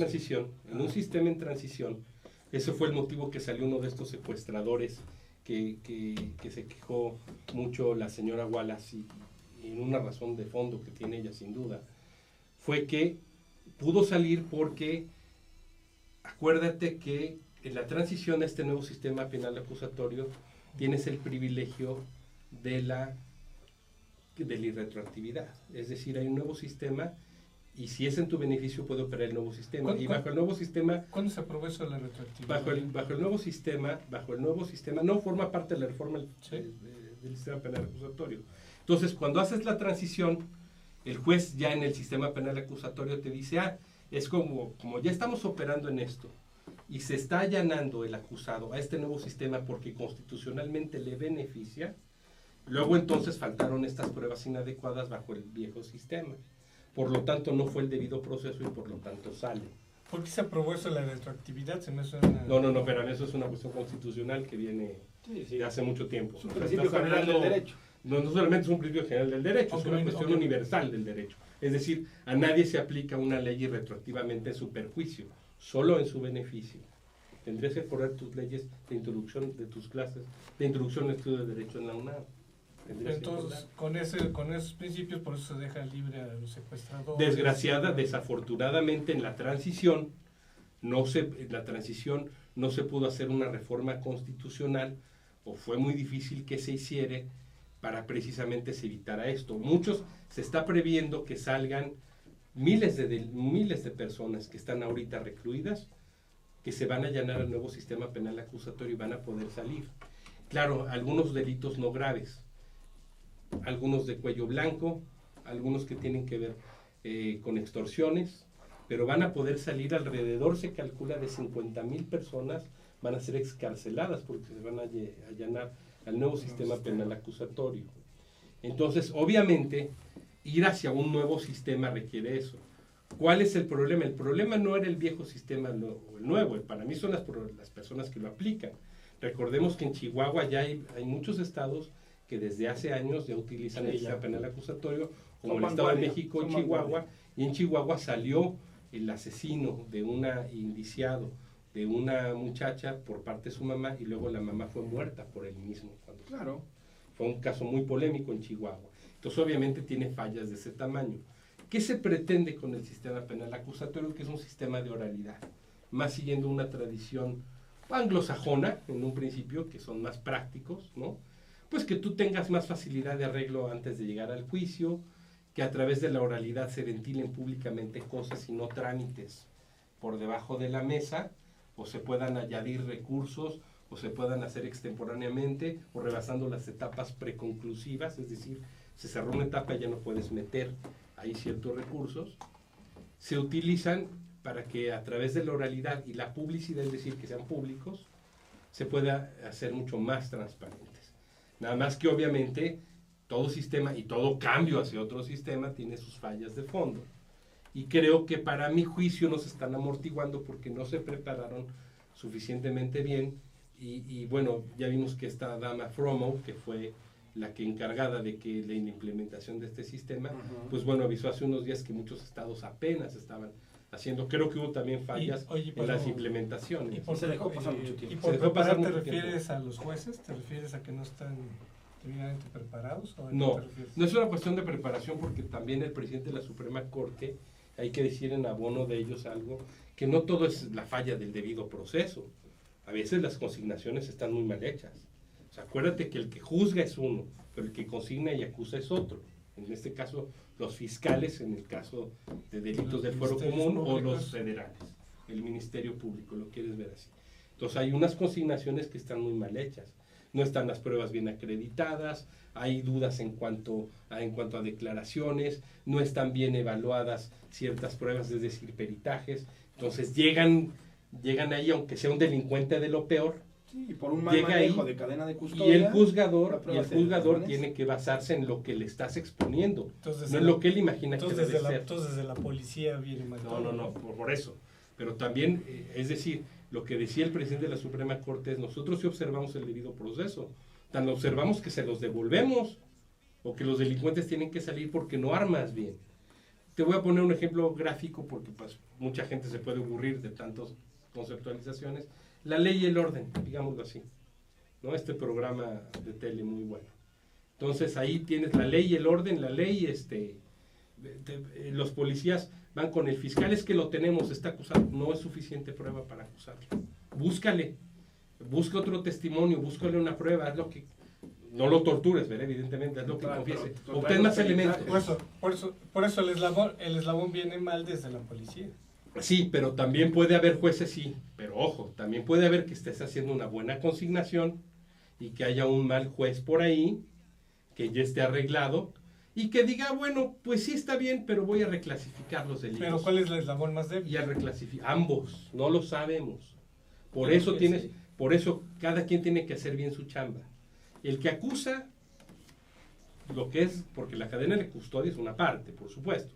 transición, ese fue el motivo que salió uno de estos secuestradores que se quejó mucho la señora Wallace, y en una razón de fondo que tiene ella sin duda, fue que pudo salir porque, acuérdate que en la transición a este nuevo sistema penal acusatorio tienes el privilegio de la irretroactividad, es decir, hay un nuevo sistema y si es en tu beneficio puede operar el nuevo sistema. Y bajo el nuevo sistema, ¿cuándo se aprobó eso de la retroactividad? Bajo el nuevo sistema no forma parte de la reforma del sistema penal acusatorio. Entonces, cuando haces la transición, el juez ya en el sistema penal acusatorio te dice, es como ya estamos operando en esto y se está allanando el acusado a este nuevo sistema porque constitucionalmente le beneficia, luego entonces faltaron estas pruebas inadecuadas bajo el viejo sistema. Por lo tanto, no fue el debido proceso y por lo tanto sale. ¿Por qué se aprobó eso de la retroactividad? Se me suena... No, pero eso es una cuestión constitucional que viene de hace mucho tiempo. Es un principio general del derecho. No solamente es un principio general del derecho, es una cuestión universal del derecho. Es decir, a nadie se aplica una ley retroactivamente en su perjuicio, solo en su beneficio. Tendrías que poner tus leyes de introducción de tus clases, de introducción al estudio de derecho en la UNAM. Entonces, con esos principios, por eso se deja libre a los secuestradores. Desafortunadamente en la transición no se pudo hacer una reforma constitucional, o fue muy difícil que se hiciera para precisamente se evitara esto. Se está previendo que salgan miles de personas que están ahorita recluidas, que se van a allanar al nuevo sistema penal acusatorio y van a poder salir. Claro, algunos delitos no graves, algunos de cuello blanco, algunos que tienen que ver con extorsiones, pero van a poder salir alrededor, se calcula, de 50,000 personas van a ser excarceladas porque se van a allanar al nuevo sistema penal acusatorio. Entonces, obviamente, ir hacia un nuevo sistema requiere eso. ¿Cuál es el problema? El problema no era el viejo sistema o el nuevo, para mí son las personas que lo aplican. Recordemos que en Chihuahua ya hay muchos estados que desde hace años ya utilizan el sistema penal acusatorio, como el Estado de México y Chihuahua, y en Chihuahua salió el asesino de indiciado de una muchacha por parte de su mamá, y luego la mamá fue muerta por él mismo. Claro. Fue un caso muy polémico en Chihuahua. Entonces obviamente tiene fallas de ese tamaño. ¿Qué se pretende con el sistema penal acusatorio? Que es un sistema de oralidad, más siguiendo una tradición anglosajona, en un principio, que son más prácticos, ¿no? Pues que tú tengas más facilidad de arreglo antes de llegar al juicio, que a través de la oralidad se ventilen públicamente cosas y no trámites por debajo de la mesa, o se puedan añadir recursos, o se puedan hacer extemporáneamente, o rebasando las etapas preconclusivas, es decir, se cerró una etapa y ya no puedes meter ahí ciertos recursos. Se utilizan para que a través de la oralidad y la publicidad, es decir, que sean públicos, se pueda hacer mucho más transparentes. Nada más que obviamente todo sistema y todo cambio hacia otro sistema tiene sus fallas de fondo. Y creo que para mi juicio no se están amortiguando porque no se prepararon suficientemente bien. Y bueno, ya vimos que esta dama Fromo, que fue la que encargada de que la implementación de este sistema, Ujú. pues bueno, avisó hace unos días que muchos estados apenas estaban haciendo, creo que hubo también fallas Oye, en pero- las implementaciones. Y por, Se dejó pasar mucho tiempo. ¿Y Se por dejó pasar preparar te mucho tiempo. refieres a los jueces? ¿Te refieres a que no están debidamente preparados? ¿O a qué No, te refieres? no es una cuestión de preparación porque también el presidente de la Suprema Corte, hay que decir en abono de ellos algo, que no todo es la falla del debido proceso. A veces las consignaciones están muy mal hechas. O sea, acuérdate que el que juzga es uno, pero el que consigna y acusa es otro. En este caso, los fiscales, en el caso de delitos Los del fuero ministerios común, o públicos. los federales, el Ministerio Público, lo quieres ver así. Entonces hay unas consignaciones que están muy mal hechas. No están las pruebas bien acreditadas, hay dudas en cuanto a declaraciones, no están bien evaluadas ciertas pruebas, es decir, peritajes. Entonces llegan ahí, aunque sea un delincuente de lo peor, Sí, y por un mal llega manejo ahí, de cadena de y custodia. el la juzgador prueba se desvanece. tiene que basarse en lo que le estás exponiendo, Entonces, no en lo que él imagina que entonces, debe desde ser. entonces desde la policía viene mal. No, por eso. Pero también, es decir, lo que decía el presidente de la Suprema Corte es, nosotros sí observamos el debido proceso, tan observamos que se los devolvemos, o que los delincuentes tienen que salir porque no armas bien. Te voy a poner un ejemplo gráfico porque pues, mucha gente se puede aburrir de tantas conceptualizaciones. La ley y el orden, digámoslo así, ¿no? Este programa de tele muy bueno. Entonces ahí tienes la ley y el orden, la ley, los policías van con el fiscal, es que lo tenemos, está acusado, no es suficiente prueba para acusarlo. Búscale, busca otro testimonio, búscale una prueba, haz lo que, no lo tortures, ¿verdad? Evidentemente, haz lo que Claro, confiese, pero obtén más trae los elementos. Por eso el eslabón viene mal desde la policía. Sí, pero también puede haber jueces, sí, pero ojo, también puede haber que estés haciendo una buena consignación y que haya un mal juez por ahí, que ya esté arreglado, y que diga, bueno, pues sí está bien, pero voy a reclasificar los delitos. Pero ¿cuál es el eslabón más débil? Y a reclasificar, ambos, no lo sabemos. Por Creo eso que tienes, sí. por eso cada quien tiene que hacer bien su chamba. El que acusa, lo que es, porque la cadena de custodia es una parte, por supuesto,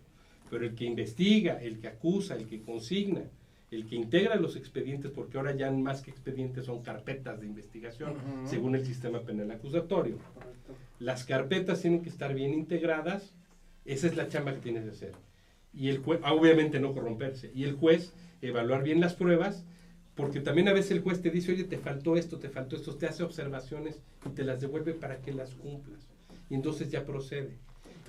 pero el que investiga, el que acusa, el que consigna, el que integra los expedientes, porque ahora ya más que expedientes son carpetas de investigación, Ujú. según el sistema penal acusatorio. Correcto. Las carpetas tienen que estar bien integradas, esa es la chamba que tienes que hacer. Y el juez, obviamente no corromperse, y el juez evaluar bien las pruebas, porque también a veces el juez te dice, oye, te faltó esto, te hace observaciones y te las devuelve para que las cumplas. Y entonces ya procede.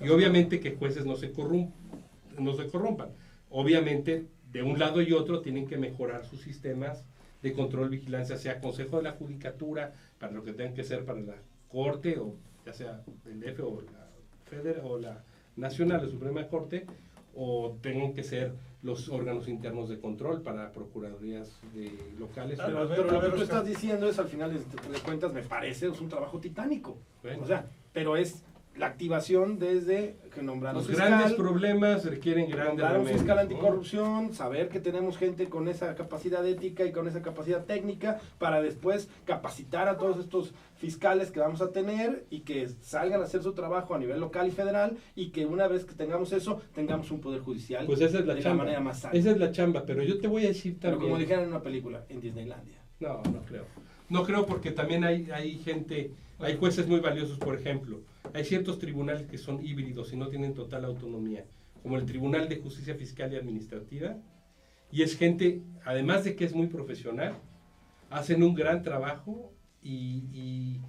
Y obviamente que jueces no se corrompan. Obviamente, de un lado y otro tienen que mejorar sus sistemas de control, vigilancia, sea Consejo de la Judicatura, para lo que tengan que ser para la Corte, o ya sea el DF o la Federal o la Nacional, la Suprema Corte, o tengan que ser los órganos internos de control para procuradurías locales. Ah, Pero, a ver, pero lo que tú Oscar. estás diciendo es, al final de cuentas, me parece, es un trabajo titánico. Bueno. O sea, pero es la activación desde que nombraron Los fiscal, grandes problemas requieren grandes nombrar un remedios, fiscal ¿no? anticorrupción, saber que tenemos gente con esa capacidad ética y con esa capacidad técnica para después capacitar a todos estos fiscales que vamos a tener y que salgan a hacer su trabajo a nivel local y federal, y que una vez que tengamos eso, tengamos un poder judicial Pues esa es la de chamba. la manera más sana. Esa es la chamba, pero yo te voy a decir Pero también. como dijeron en una película, en Disneylandia. No creo. No creo porque también hay gente, hay jueces muy valiosos, por ejemplo. Hay ciertos tribunales que son híbridos y no tienen total autonomía, como el Tribunal de Justicia Fiscal y Administrativa. Y es gente, además de que es muy profesional, hacen un gran trabajo y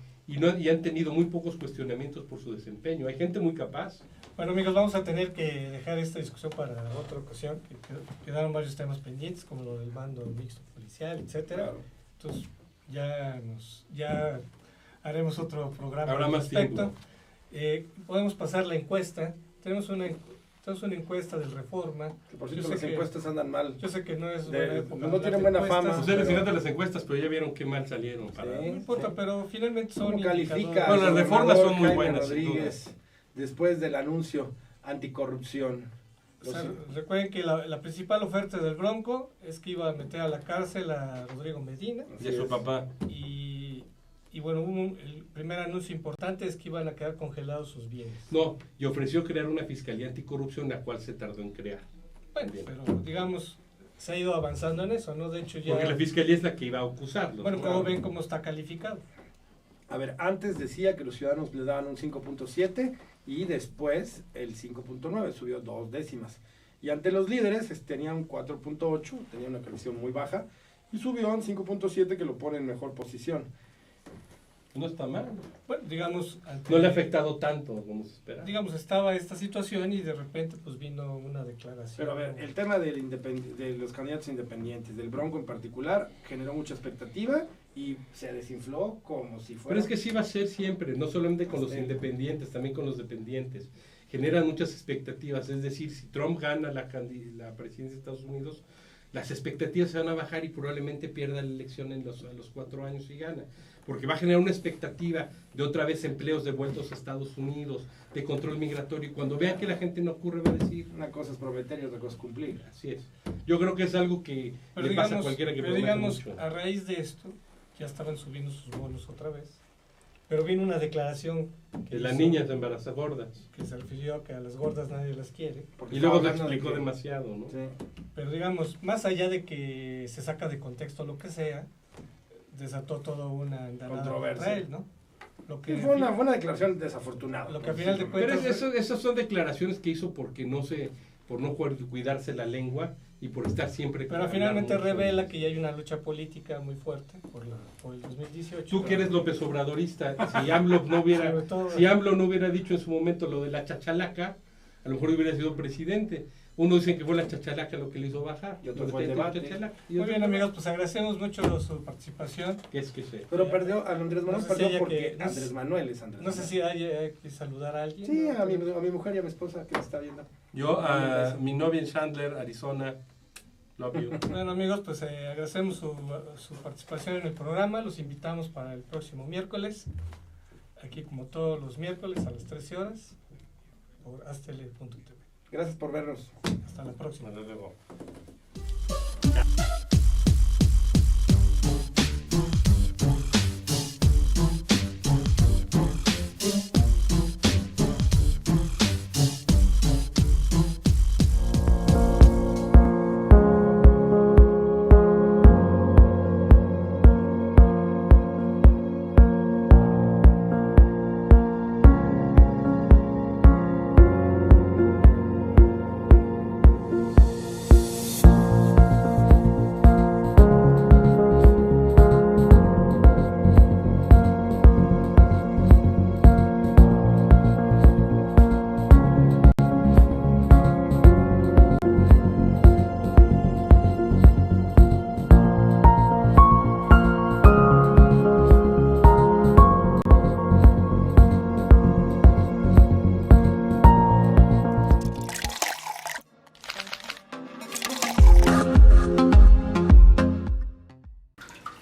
han tenido muy pocos cuestionamientos por su desempeño. Hay gente muy capaz. Bueno, amigos, vamos a tener que dejar esta discusión para otra ocasión, que quedaron varios temas pendientes, como lo del mando mixto policial, etcétera. Claro. Entonces, ya haremos otro programa Habrá al más respecto. tiempo. Podemos pasar la encuesta. Tenemos una encuesta del Reforma. Que por Yo cierto, sé las que- encuestas andan mal. Yo sé que no es De- buena época. no hablar tienen de buena encuestas. fama. Ustedes pero- encanta las encuestas, pero ya vieron qué mal salieron. Para... Sí. No importa, pero finalmente son ¿Cómo califica? indicadores. Bueno, las el reformas son gobernador muy Jaime buenas, sin Rodríguez, después del anuncio anticorrupción. O sea, recuerden que la principal oferta del Bronco es que iba a meter a la cárcel a Rodrigo Medina. Y a su papá. Y bueno, el primer anuncio importante es que iban a quedar congelados sus bienes. No, y ofreció crear una fiscalía anticorrupción, la cual se tardó en crear. Bueno, Bien. pero digamos, se ha ido avanzando en eso, ¿no? De hecho ya... Porque la fiscalía es la que iba a acusarlos. Bueno, ¿no? como ven cómo está calificado. A ver, antes decía que los ciudadanos le daban un 5.7 y después el 5.9, subió 2 décimas. Y ante los líderes tenía un 4.8, tenía una calificación muy baja, y subió a un 5.7 que lo pone en mejor posición. No está mal. Bueno, digamos... No le ha afectado tanto como se esperaba. Digamos, estaba esta situación y de repente pues vino una declaración. Pero a ver, el tema de los candidatos independientes, del Bronco en particular, generó mucha expectativa y se desinfló como si fuera... Pero es que sí va a ser siempre, no solamente con los Sí. independientes, también con los dependientes. Generan muchas expectativas, es decir, si Trump gana la presidencia de Estados Unidos, las expectativas se van a bajar y probablemente pierda la elección a los 4 años y gana. Porque va a generar una expectativa de otra vez empleos devueltos a Estados Unidos, de control migratorio, y cuando vean que la gente no ocurre va a decir... Una cosa es prometer y otra cosa es cumplir. Así es. Yo creo que es algo que Pero le pasa a cualquiera que pero promete digamos, mucho. a raíz de esto, ya estaban subiendo sus bonos otra vez. Pero vino una declaración De las hizo, niñas embarazadas gordas. que se refirió a que a las gordas nadie las quiere. Porque Y luego lo estaba hablando de explicó que- demasiado, ¿no? Sí. Pero digamos, más allá de que se saca de contexto lo que sea, desató toda una andanada Controversia. contra él, ¿no? Lo que Sí, fue una declaración desafortunada. Lo que a final de Pero cuentas... esas son declaraciones que hizo porque por no cuidarse la lengua y por estar siempre... Pero hablar finalmente mucho. revela que ya hay una lucha política muy fuerte por el 2018. Tú que eres López Obradorista, si AMLO no hubiera, Sobre todo- si AMLO no hubiera dicho en su momento lo de la chachalaca, a lo mejor hubiera sido presidente. Uno dice que fue la chachalaca lo que le hizo bajar. Y otro Lo fue el de debate. chachalaca, y Muy otro bien, fue- amigos, pues agradecemos mucho su participación. ¿Qué es que sé? Pero perdió, Andrés Manuel No sé si perdió haya porque que- no sé- Andrés Manuel es Andrés No sé Manuel. si hay que saludar a alguien. Sí, ¿no? a mi mujer y a mi esposa que me está viendo. Yo a mi novia en Chandler, Arizona, love you. Bueno, amigos, pues agradecemos su participación en el programa. Los invitamos para el próximo miércoles. Aquí, como todos los miércoles, a las 13 horas, por astl.tv. Gracias por vernos. Hasta la próxima. Hasta luego.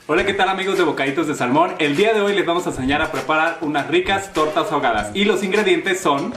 Hola, ¿qué tal amigos de Bocaditos de Salmón? El día de hoy les vamos a enseñar a preparar unas ricas tortas ahogadas y los ingredientes son